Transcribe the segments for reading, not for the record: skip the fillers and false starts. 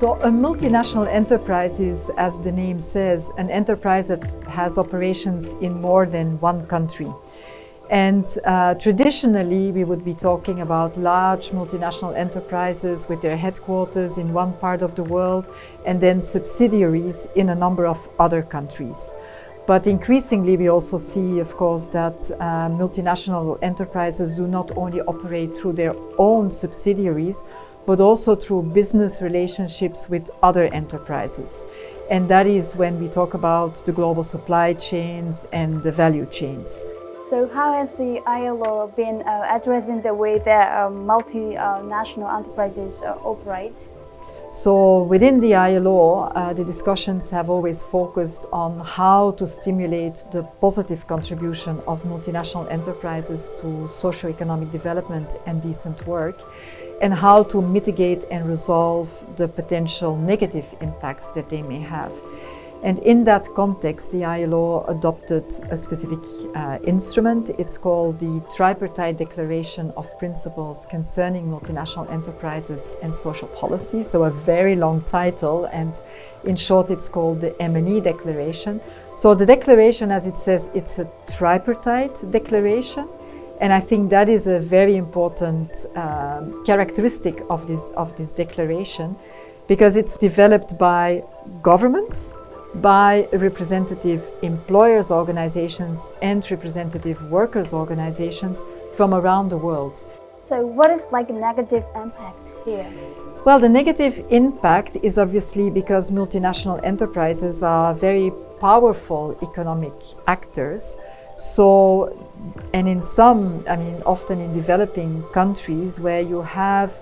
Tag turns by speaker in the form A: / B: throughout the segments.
A: So a multinational enterprise is, as the name says, an enterprise that has operations in more than one country. And traditionally, we would be talking about large multinational enterprises with their headquarters in one part of the world and then subsidiaries in a number of other countries. But increasingly, we also see, of course, that multinational enterprises do not only operate through their own subsidiaries, but also through business relationships with other enterprises. And that is when we talk about the global supply chains and the value chains.
B: So how has the ILO been addressing the way that multinational enterprises operate?
A: So within the ILO, the discussions have always focused on how to stimulate the positive contribution of multinational enterprises to socio-economic development and decent work, and how to mitigate and resolve the potential negative impacts that they may have. And in that context, the ILO adopted a specific instrument. It's called the Tripartite Declaration of Principles Concerning Multinational Enterprises and Social Policy. So a very long title, and in short, it's called the M&E Declaration. So the declaration, as it says, it's a tripartite declaration. And I think that is a very important characteristic of this declaration, because it's developed by governments, by representative employers organizations and representative workers organizations from around the world.
B: So what is like a negative impact here?
A: Well, the negative impact is obviously because multinational enterprises are very powerful economic actors. So, and in some, often in developing countries where you have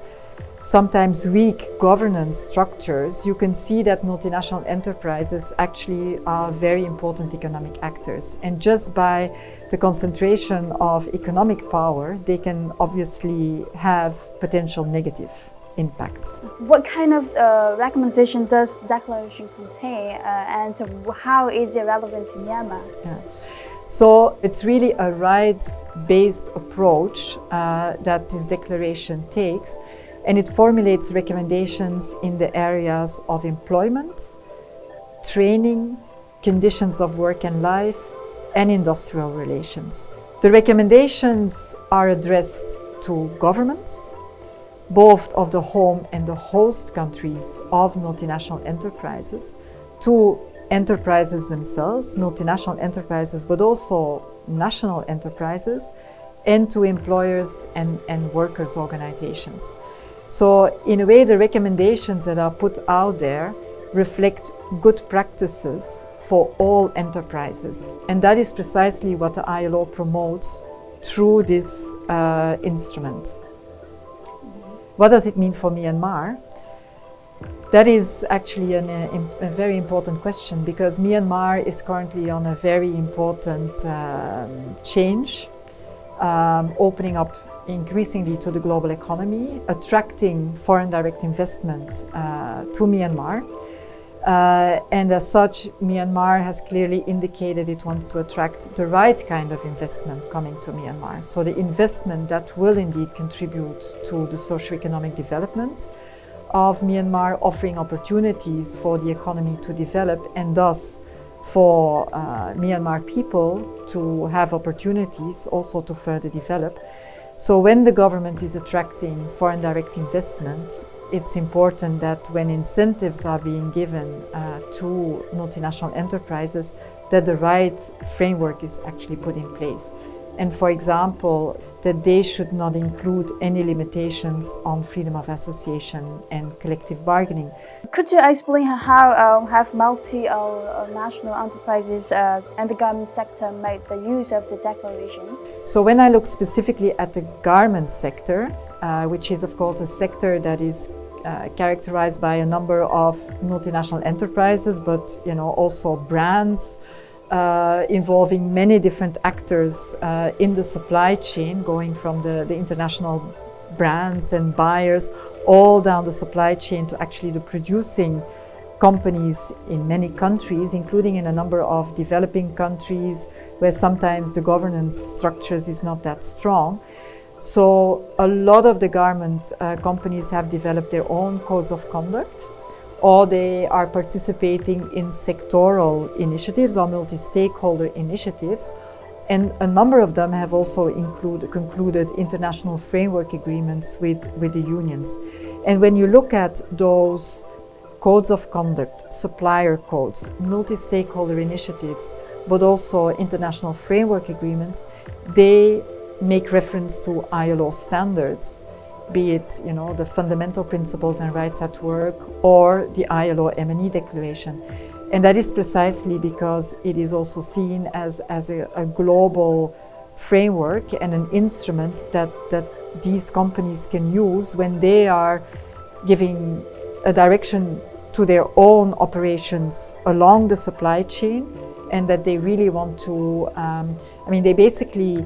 A: sometimes weak governance structures, you can see that multinational enterprises actually are very important economic actors. And just by the concentration of economic power, they can obviously have potential negative impacts.
B: What kind of recommendation does the declaration contain, and how is it relevant to Myanmar?
A: Yeah. So it's really a rights-based approach that this declaration takes. And it formulates recommendations in the areas of employment, training, conditions of work and life, and industrial relations. The recommendations are addressed to governments, both of the home and the host countries of multinational enterprises, to enterprises themselves, multinational enterprises, but also national enterprises, and to employers and workers' organizations. So in a way, the recommendations that are put out there reflect good practices for all enterprises. And that is precisely what the ILO promotes through this instrument. What does it mean for Myanmar? That is actually a very important question, because Myanmar is currently on a very important change, opening up increasingly to the global economy, attracting foreign direct investment to Myanmar. And as such, Myanmar has clearly indicated it wants to attract the right kind of investment coming to Myanmar. So the investment that will indeed contribute to the socio-economic development of Myanmar, offering opportunities for the economy to develop, and thus for Myanmar people to have opportunities also to further develop. So when the government is attracting foreign direct investment, it's important that when incentives are being given to multinational enterprises, that the right framework is actually put in place. And for example, that they should not include any limitations on freedom of association and collective bargaining.
B: Could you explain how have multinational enterprises and the garment sector made the use of the declaration?
A: So when I look specifically at the garment sector, which is of course a sector that is characterized by a number of multinational enterprises, but also brands, involving many different actors in the supply chain, going from the international brands and buyers all down the supply chain to actually the producing companies in many countries, including in a number of developing countries where sometimes the governance structures is not that strong. So a lot of the garment companies have developed their own codes of conduct, or they are participating in sectoral initiatives or multi-stakeholder initiatives. And a number of them have also concluded international framework agreements with the unions. And when you look at those codes of conduct, supplier codes, multi-stakeholder initiatives, but also international framework agreements, they make reference to ILO standards, be it the fundamental principles and rights at work or the ILO M&E declaration. And that is precisely because it is also seen as a global framework and an instrument that these companies can use when they are giving a direction to their own operations along the supply chain, and that they really want to, they basically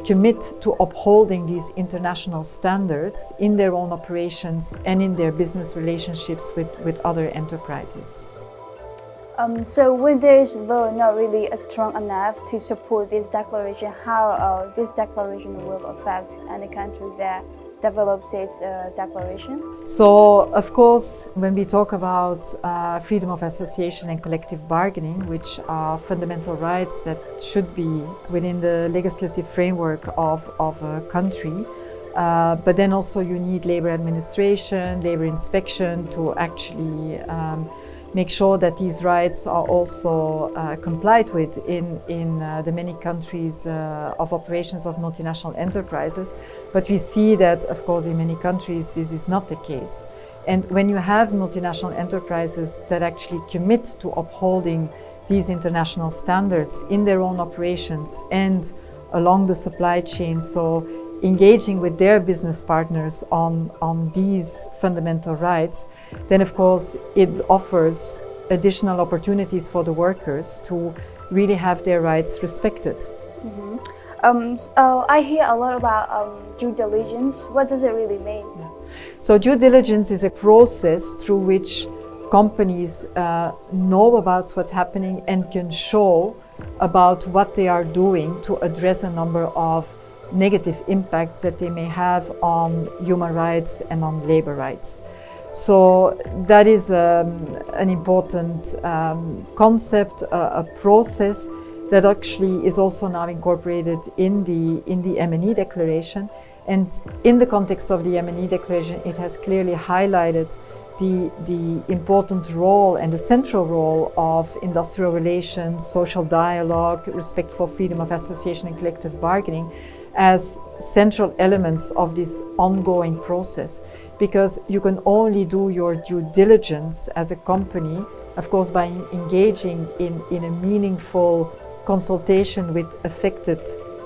A: commit to upholding these international standards in their own operations and in their business relationships with other enterprises.
B: So when there is law not really strong enough to support this declaration, how this declaration will affect any country that develops its declaration?
A: So, of course, when we talk about freedom of association and collective bargaining, which are fundamental rights that should be within the legislative framework of a country, but then also you need labor administration, labor inspection to actually make sure that these rights are also complied with in the many countries of operations of multinational enterprises. But we see that, of course, in many countries this is not the case. And when you have multinational enterprises that actually commit to upholding these international standards in their own operations and along the supply chain, so engaging with their business partners on these fundamental rights, then of course it offers additional opportunities for the workers to really have their rights respected.
B: Mm-hmm. I hear a lot about due diligence. What does it really mean?
A: Yeah. So due diligence is a process through which companies know about what's happening and can show about what they are doing to address a number of negative impacts that they may have on human rights and on labor rights. So that is an important concept, a process that actually is also now incorporated in the M&E declaration. And in the context of the M&E declaration, it has clearly highlighted the important role and the central role of industrial relations, social dialogue, respect for freedom of association and collective bargaining as central elements of this ongoing process. Because you can only do your due diligence as a company, of course, by engaging in a meaningful consultation with affected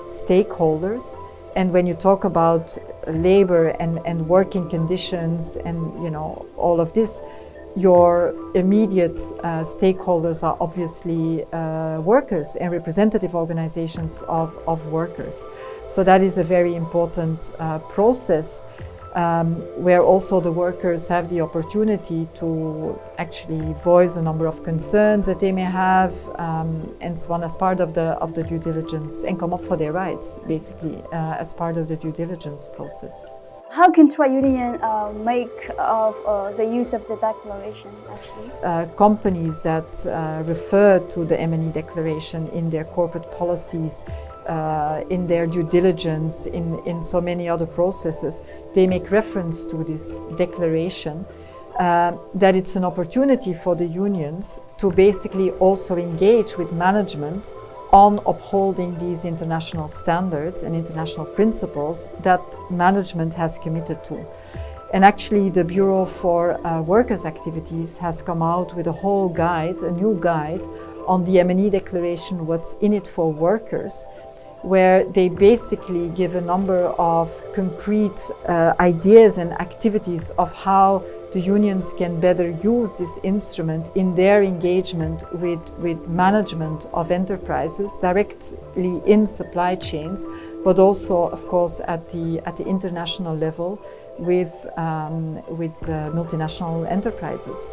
A: stakeholders. And when you talk about labor and working conditions and all of this, your immediate stakeholders are obviously workers and representative organizations of workers. So that is a very important process where also the workers have the opportunity to actually voice a number of concerns that they may have and so on as part of the due diligence, and come up for their rights basically as part of the due diligence process.
B: How can trade union make of the use of the declaration actually?
A: Companies that refer to the M&E declaration in their corporate policies, in their due diligence, in so many other processes, they make reference to this declaration, that it's an opportunity for the unions to basically also engage with management on upholding these international standards and international principles that management has committed to. And actually the Bureau for Workers' Activities has come out with a whole guide, a new guide on the M&E declaration, what's in it for workers, where they basically give a number of concrete ideas and activities of how the unions can better use this instrument in their engagement with management of enterprises directly in supply chains, but also, of course, at the international level with multinational enterprises.